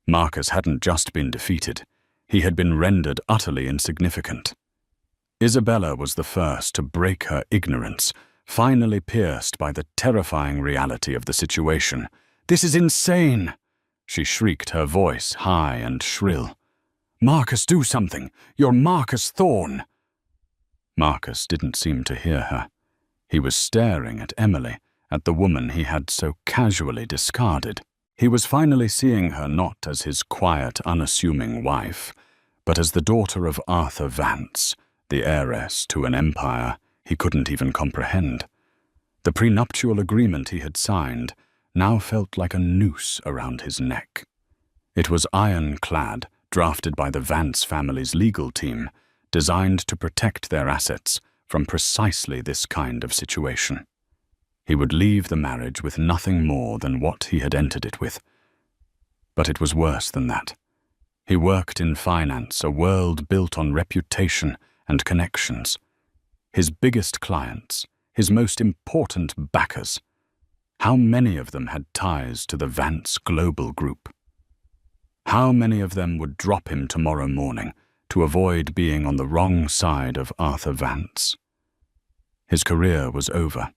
Marcus hadn't just been defeated, he had been rendered utterly insignificant. Isabella was the first to break her ignorance, finally pierced by the terrifying reality of the situation. "This is insane!" she shrieked, her voice high and shrill. "Marcus, do something! You're Marcus Thorne!" Marcus didn't seem to hear her. He was staring at Emily, at the woman he had so casually discarded. He was finally seeing her not as his quiet, unassuming wife, but as the daughter of Arthur Vance, the heiress to an empire he couldn't even comprehend. The prenuptial agreement he had signed now felt like a noose around his neck. It was ironclad, drafted by the Vance family's legal team, designed to protect their assets from precisely this kind of situation. He would leave the marriage with nothing more than what he had entered it with. But it was worse than that. He worked in finance, a world built on reputation and connections. His biggest clients, his most important backers. How many of them had ties to the Vance Global Group? How many of them would drop him tomorrow morning to avoid being on the wrong side of Arthur Vance? His career was over.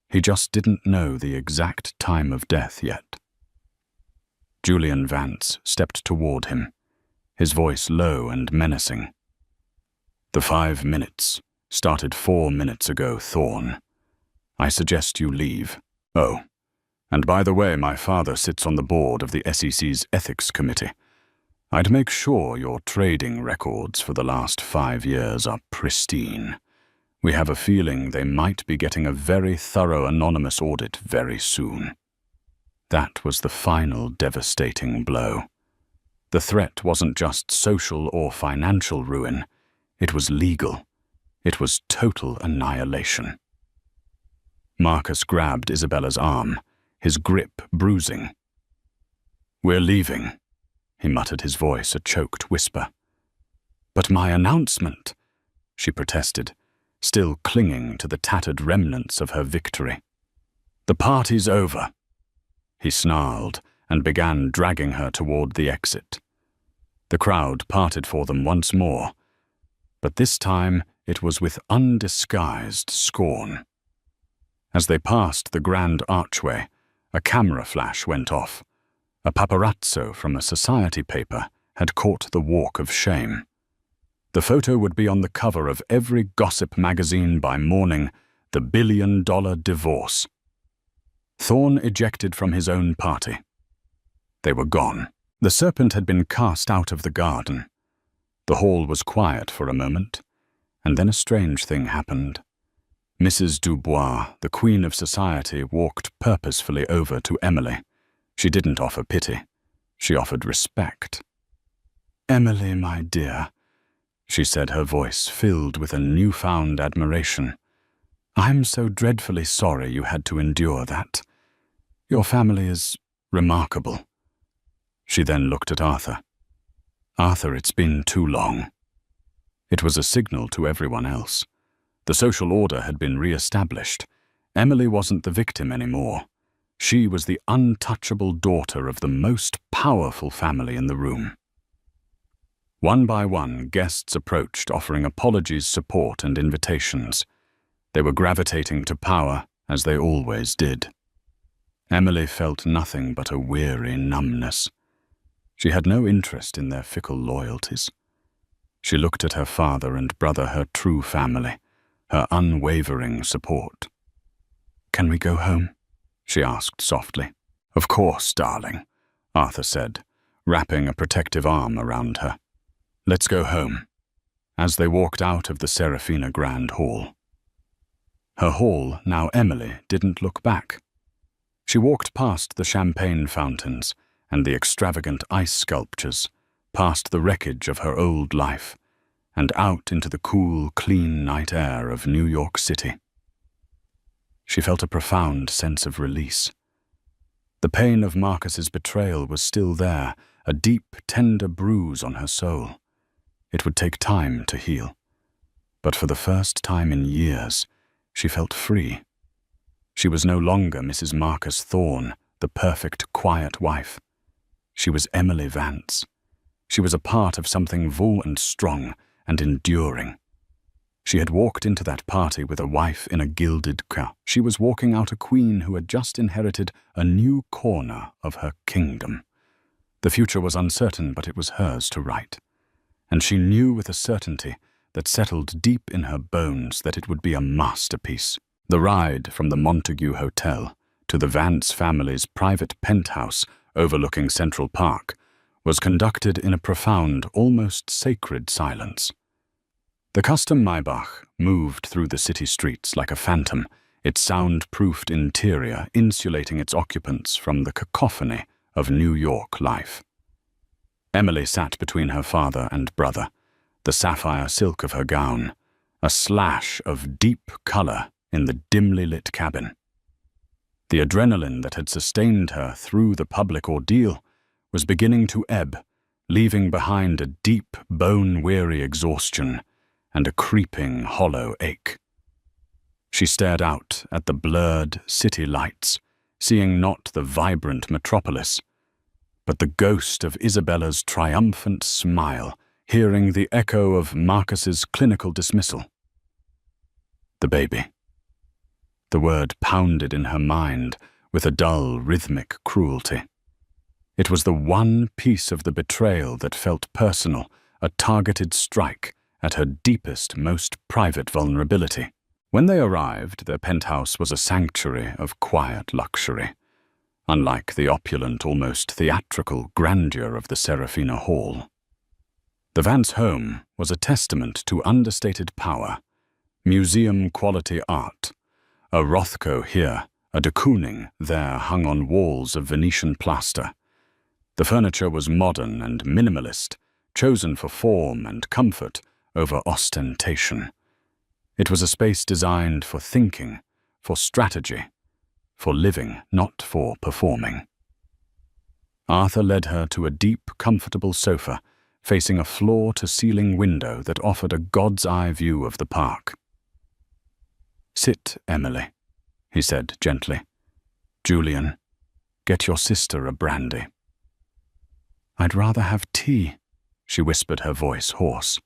He just didn't know the exact time of death yet. Julian Vance stepped toward him, his voice low and menacing. "The 5 minutes started 4 minutes ago, Thorne. I suggest you leave. Oh, and by the way, my father sits on the board of the SEC's Ethics Committee. I'd make sure your trading records for the last 5 years are pristine. We have a feeling they might be getting a very thorough anonymous audit very soon." That was the final devastating blow. The threat wasn't just social or financial ruin. It was legal. It was total annihilation. Marcus grabbed Isabella's arm, his grip bruising. "We're leaving," he muttered, his voice a choked whisper. "But my announcement," she protested, still clinging to the tattered remnants of her victory. "The party's over." He snarled and began dragging her toward the exit. The crowd parted for them once more, but this time it was with undisguised scorn. As they passed the grand archway, a camera flash went off. A paparazzo from a society paper had caught the walk of shame. The photo would be on the cover of every gossip magazine by morning, the billion-dollar divorce. Thorne ejected from his own party. They were gone. The serpent had been cast out of the garden. The hall was quiet for a moment, and then a strange thing happened. Mrs. Dubois, the queen of society, walked purposefully over to Emily. She didn't offer pity. She offered respect. "Emily, my dear," she said, her voice filled with a newfound admiration. "I'm so dreadfully sorry you had to endure that. Your family is remarkable." She then looked at Arthur. "Arthur, it's been too long." It was a signal to everyone else. The social order had been re-established. Emily wasn't the victim anymore. She was the untouchable daughter of the most powerful family in the room. One by one, guests approached, offering apologies, support, and invitations. They were gravitating to power, as they always did. Emily felt nothing but a weary numbness. She had no interest in their fickle loyalties. She looked at her father and brother, her true family, her unwavering support. "Can we go home?" she asked softly. "Of course, darling," Arthur said, wrapping a protective arm around her. "Let's go home," as they walked out of the Serafina Grand Hall. Her hall, now Emily, didn't look back. She walked past the champagne fountains and the extravagant ice sculptures, past the wreckage of her old life, and out into the cool, clean night air of New York City. She felt a profound sense of release. The pain of Marcus's betrayal was still there, a deep, tender bruise on her soul. It would take time to heal. But for the first time in years, she felt free. She was no longer Mrs. Marcus Thorne, the perfect, quiet wife. She was Emily Vance. She was a part of something full and strong and enduring. She had walked into that party with a wife in a gilded car. She was walking out a queen who had just inherited a new corner of her kingdom. The future was uncertain, but it was hers to write. And she knew with a certainty that settled deep in her bones that it would be a masterpiece. The ride from the Montague Hotel to the Vance family's private penthouse overlooking Central Park was conducted in a profound, almost sacred silence. The custom Maybach moved through the city streets like a phantom, its sound-proofed interior insulating its occupants from the cacophony of New York life. Emily sat between her father and brother, the sapphire silk of her gown, a slash of deep color in the dimly lit cabin. The adrenaline that had sustained her through the public ordeal was beginning to ebb, leaving behind a deep, bone-weary exhaustion and a creeping, hollow ache. She stared out at the blurred city lights, seeing not the vibrant metropolis, but the ghost of Isabella's triumphant smile, hearing the echo of Marcus's clinical dismissal. The baby. The word pounded in her mind with a dull, rhythmic cruelty. It was the one piece of the betrayal that felt personal, a targeted strike at her deepest, most private vulnerability. When they arrived, their penthouse was a sanctuary of quiet luxury, unlike the opulent, almost theatrical grandeur of the Serafina Hall. The Vance home was a testament to understated power, museum-quality art. A Rothko here, a de Kooning there hung on walls of Venetian plaster. The furniture was modern and minimalist, chosen for form and comfort over ostentation. It was a space designed for thinking, for strategy, for living, not for performing. Arthur led her to a deep, comfortable sofa, facing a floor-to-ceiling window that offered a god's-eye view of the park. "Sit, Emily," he said gently. "Julian, get your sister a brandy." "I'd rather have tea," she whispered, her voice hoarse.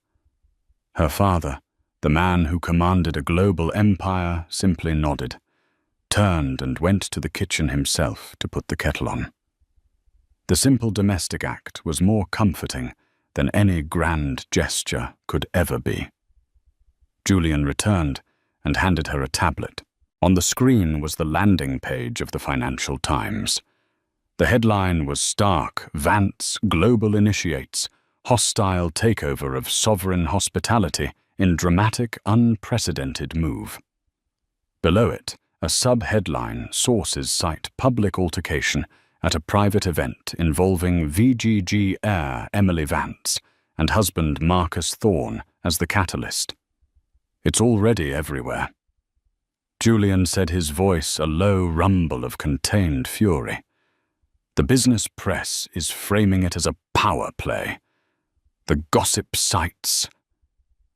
Her father, the man who commanded a global empire, simply nodded, turned and went to the kitchen himself to put the kettle on. The simple domestic act was more comforting than any grand gesture could ever be. Julian returned and handed her a tablet. On the screen was the landing page of the Financial Times. The headline was stark: "Vance Global Initiates Hostile Takeover of Sovereign Hospitality in Dramatic Unprecedented Move." Below it, a sub-headline: "Sources cite public altercation at a private event involving VGG heir Emily Vance and husband Marcus Thorne as the catalyst." It's already everywhere. Julian said, his voice a low rumble of contained fury. The business press is framing it as a power play. The gossip sites.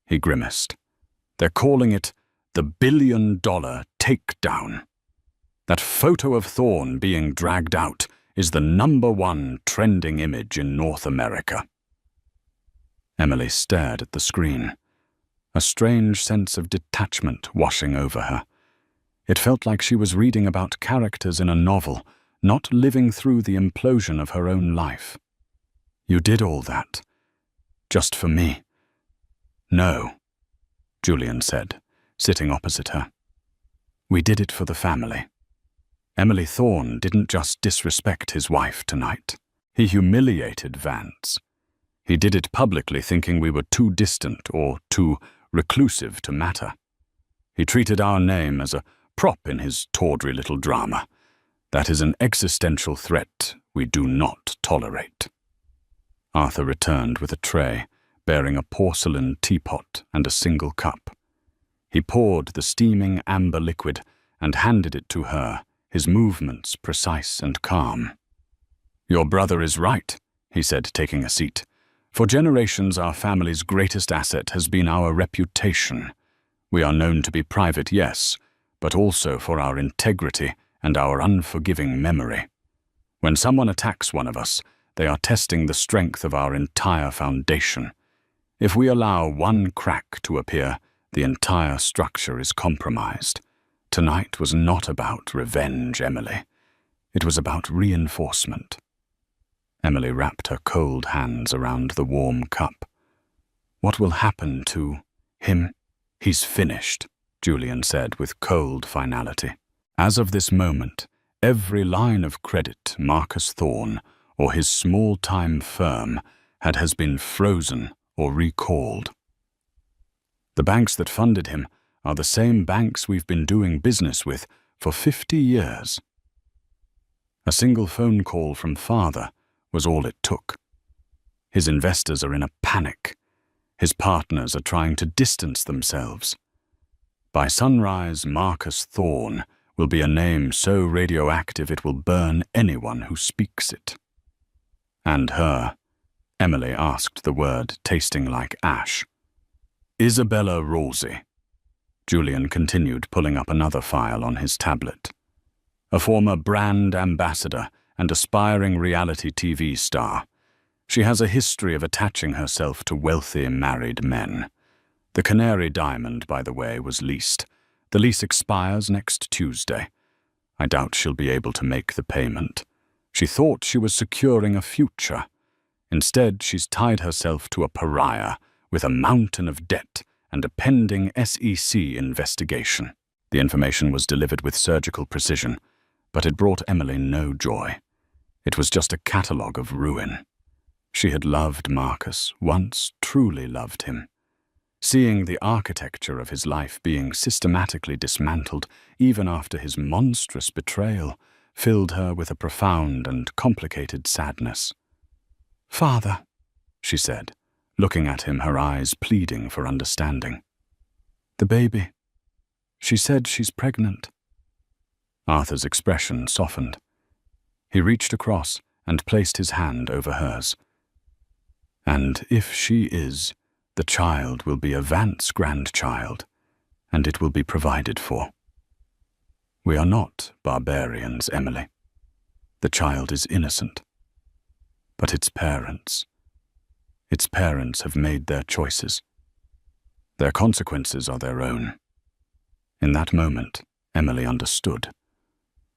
He grimaced. They're calling it the $1 billion takedown. That photo of Thorne being dragged out is the #1 trending image in North America. Emily stared at the screen, a strange sense of detachment washing over her. It felt like she was reading about characters in a novel, not living through the implosion of her own life. "You did all that, just for me?" "No," Julian said, sitting opposite her. "We did it for the family." Emily Thorne didn't just disrespect his wife tonight. He humiliated Vance. He did it publicly, thinking we were too distant or too reclusive to matter. He treated our name as a prop in his tawdry little drama. That is an existential threat we do not tolerate. Arthur returned with a tray, bearing a porcelain teapot and a single cup. He poured the steaming amber liquid and handed it to her, his movements precise and calm. "Your brother is right," he said, taking a seat. "For generations, our family's greatest asset has been our reputation. We are known to be private, yes, but also for our integrity and our unforgiving memory. When someone attacks one of us, they are testing the strength of our entire foundation. If we allow one crack to appear, the entire structure is compromised. Tonight was not about revenge, Emily. It was about reinforcement." Emily wrapped her cold hands around the warm cup. "What will happen to him?" "He's finished," Julian said with cold finality. As of this moment, every line of credit Marcus Thorne or his small-time firm has been frozen or recalled. The banks that funded him are the same banks we've been doing business with for 50 years. A single phone call from father was all it took. His investors are in a panic. His partners are trying to distance themselves. By sunrise, Marcus Thorne will be a name so radioactive it will burn anyone who speaks it. And her, Emily asked the word tasting like ash. Isabella Rosie. Julian continued, pulling up another file on his tablet. A former brand ambassador and aspiring reality TV star. She has a history of attaching herself to wealthy married men. The Canary Diamond, by the way, was leased. The lease expires next Tuesday. I doubt she'll be able to make the payment. She thought she was securing a future. Instead, she's tied herself to a pariah with a mountain of debt and a pending SEC investigation. The information was delivered with surgical precision, but it brought Emily no joy. It was just a catalogue of ruin. She had loved Marcus, once truly loved him. Seeing the architecture of his life being systematically dismantled, even after his monstrous betrayal, filled her with a profound and complicated sadness. "Father," she said, looking at him, her eyes pleading for understanding. "The baby. She said she's pregnant." Arthur's expression softened. He reached across and placed his hand over hers. "And if she is, the child will be a Vance grandchild, and it will be provided for. We are not barbarians, Emily. The child is innocent. But its parents have made their choices. Their consequences are their own." In that moment, Emily understood.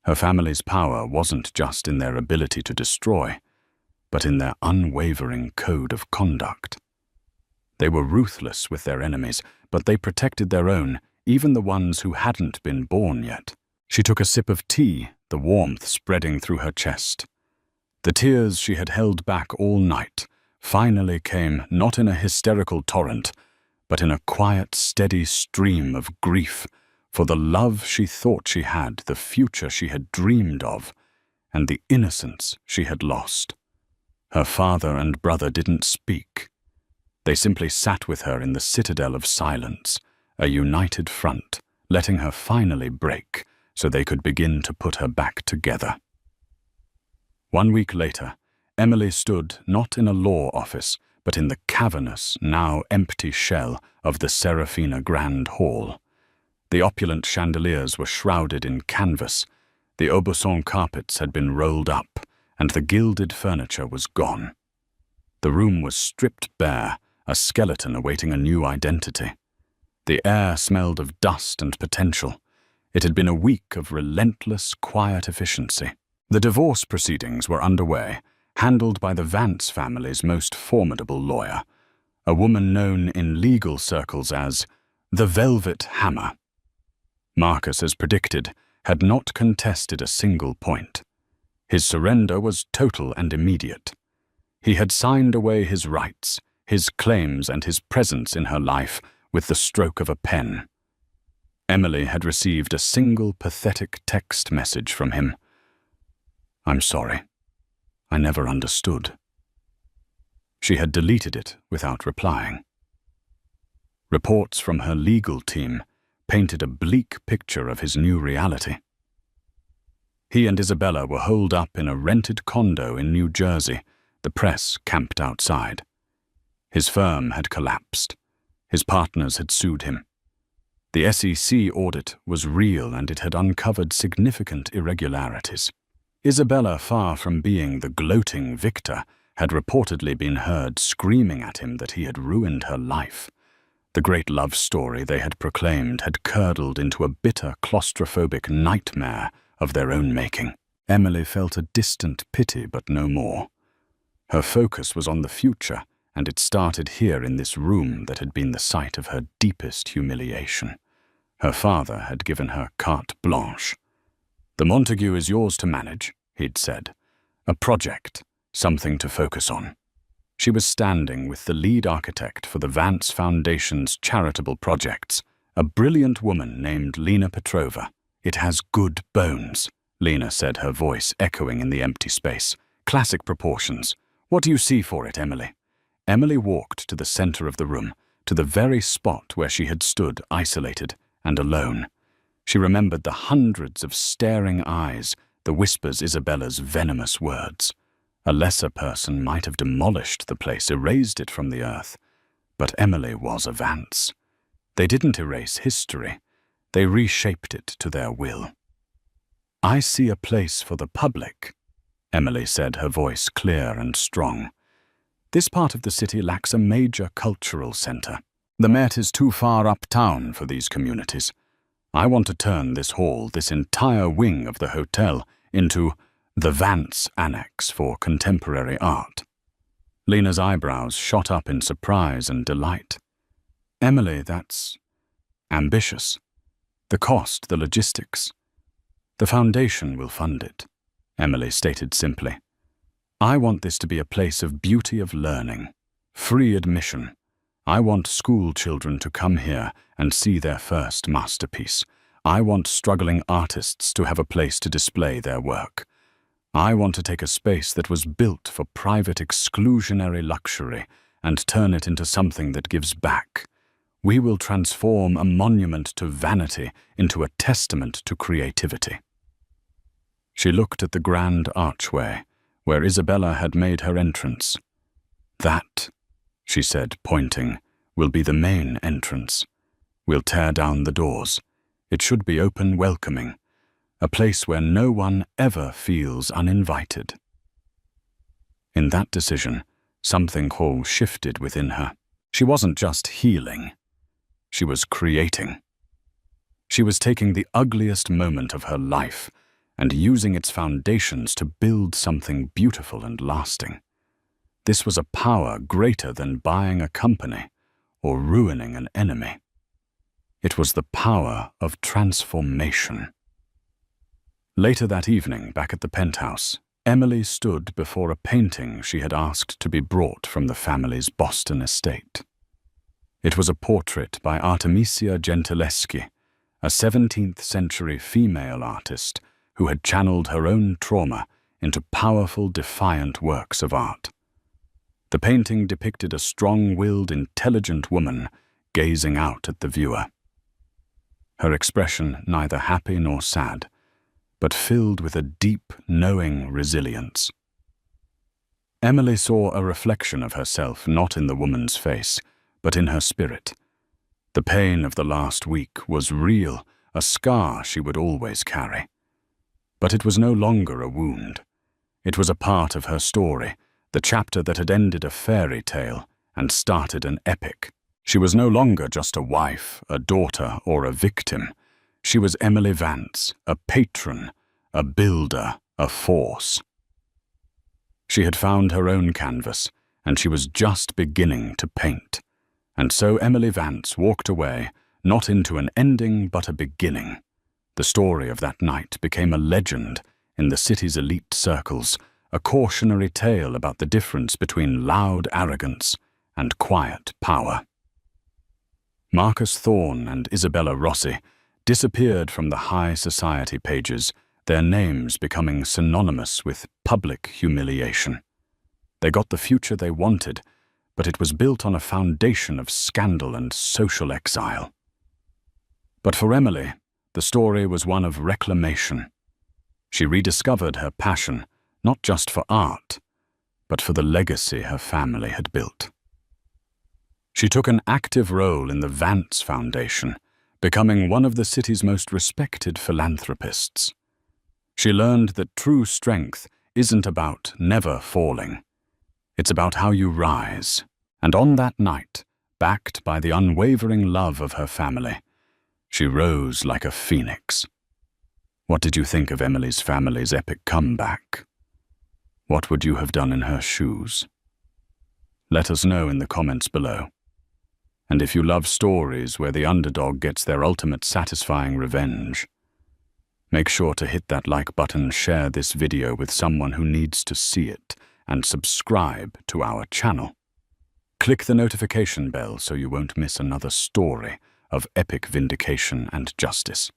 Her family's power wasn't just in their ability to destroy, but in their unwavering code of conduct. They were ruthless with their enemies, but they protected their own, even the ones who hadn't been born yet. She took a sip of tea, the warmth spreading through her chest. The tears she had held back all night finally came not in a hysterical torrent, but in a quiet, steady stream of grief for the love she thought she had, the future she had dreamed of, and the innocence she had lost. Her father and brother didn't speak. They simply sat with her in the citadel of silence, a united front, letting her finally break so they could begin to put her back together. 1 week later, Emily stood not in a law office, but in the cavernous, now empty shell of the Serafina Grand Hall. The opulent chandeliers were shrouded in canvas, the Aubusson carpets had been rolled up, and the gilded furniture was gone. The room was stripped bare, a skeleton awaiting a new identity. The air smelled of dust and potential. It had been a week of relentless, quiet efficiency. The divorce proceedings were underway, handled by the Vance family's most formidable lawyer, a woman known in legal circles as the Velvet Hammer. Marcus, as predicted, had not contested a single point. His surrender was total and immediate. He had signed away his rights, his claims, and his presence in her life with the stroke of a pen. Emily had received a single pathetic text message from him. "I'm sorry. I never understood." She had deleted it without replying. Reports from her legal team painted a bleak picture of his new reality. He and Isabella were holed up in a rented condo in New Jersey, the press camped outside. His firm had collapsed. His partners had sued him. The SEC audit was real and it had uncovered significant irregularities. Isabella, far from being the gloating victor, had reportedly been heard screaming at him that he had ruined her life. The great love story they had proclaimed had curdled into a bitter, claustrophobic nightmare of their own making. Emily felt a distant pity, but no more. Her focus was on the future, and it started here in this room that had been the site of her deepest humiliation. Her father had given her carte blanche. "The Montague is yours to manage," he'd said. "A project, something to focus on." She was standing with the lead architect for the Vance Foundation's charitable projects, a brilliant woman named Lena Petrova. "It has good bones," Lena said, her voice echoing in the empty space. "Classic proportions. What do you see for it, Emily?" Emily walked to the center of the room, to the very spot where she had stood isolated and alone. She remembered the hundreds of staring eyes, the whispers Isabella's venomous words. A lesser person might have demolished the place, erased it from the earth. But Emily was a Vance. They didn't erase history. They reshaped it to their will. "I see a place for the public," Emily said, her voice clear and strong. "This part of the city lacks a major cultural center. The Met is too far uptown for these communities. I want to turn this hall, this entire wing of the hotel, into the Vance Annex for contemporary art." Lena's eyebrows shot up in surprise and delight. "Emily, that's ambitious. The cost, the logistics. The foundation will fund it," Emily stated simply. "I want this to be a place of beauty, of learning, free admission. I want school children to come here and see their first masterpiece. I want struggling artists to have a place to display their work. I want to take a space that was built for private exclusionary luxury and turn it into something that gives back. We will transform a monument to vanity into a testament to creativity." She looked at the grand archway, where Isabella had made her entrance. "That," she said, pointing, "will be the main entrance. We'll tear down the doors. It should be open, welcoming, a place where no one ever feels uninvited." In that decision, something whole shifted within her. She wasn't just healing. She was creating. She was taking the ugliest moment of her life and using its foundations to build something beautiful and lasting. This was a power greater than buying a company or ruining an enemy. It was the power of transformation. Later that evening, back at the penthouse, Emily stood before a painting she had asked to be brought from the family's Boston estate. It was a portrait by Artemisia Gentileschi, a 17th-century female artist who had channeled her own trauma into powerful, defiant works of art. The painting depicted a strong-willed, intelligent woman gazing out at the viewer. Her expression neither happy nor sad, but filled with a deep, knowing resilience. Emily saw a reflection of herself not in the woman's face, but in her spirit. The pain of the last week was real, a scar she would always carry. But it was no longer a wound. It was a part of her story, the chapter that had ended a fairy tale and started an epic. She was no longer just a wife, a daughter, or a victim. She was Emily Vance, a patron, a builder, a force. She had found her own canvas, and she was just beginning to paint. And so Emily Vance walked away, not into an ending but a beginning. The story of that night became a legend in the city's elite circles, a cautionary tale about the difference between loud arrogance and quiet power. Marcus Thorne and Isabella Rossi disappeared from the high society pages, their names becoming synonymous with public humiliation. They got the future they wanted, but it was built on a foundation of scandal and social exile. But for Emily, the story was one of reclamation. She rediscovered her passion, not just for art, but for the legacy her family had built. She took an active role in the Vance Foundation, becoming one of the city's most respected philanthropists. She learned that true strength isn't about never falling. It's about how you rise. And on that night, backed by the unwavering love of her family, she rose like a phoenix. What did you think of Emily's family's epic comeback? What would you have done in her shoes? Let us know in the comments below. And if you love stories where the underdog gets their ultimate satisfying revenge, make sure to hit that like button, share this video with someone who needs to see it, and subscribe to our channel. Click the notification bell so you won't miss another story of epic vindication and justice.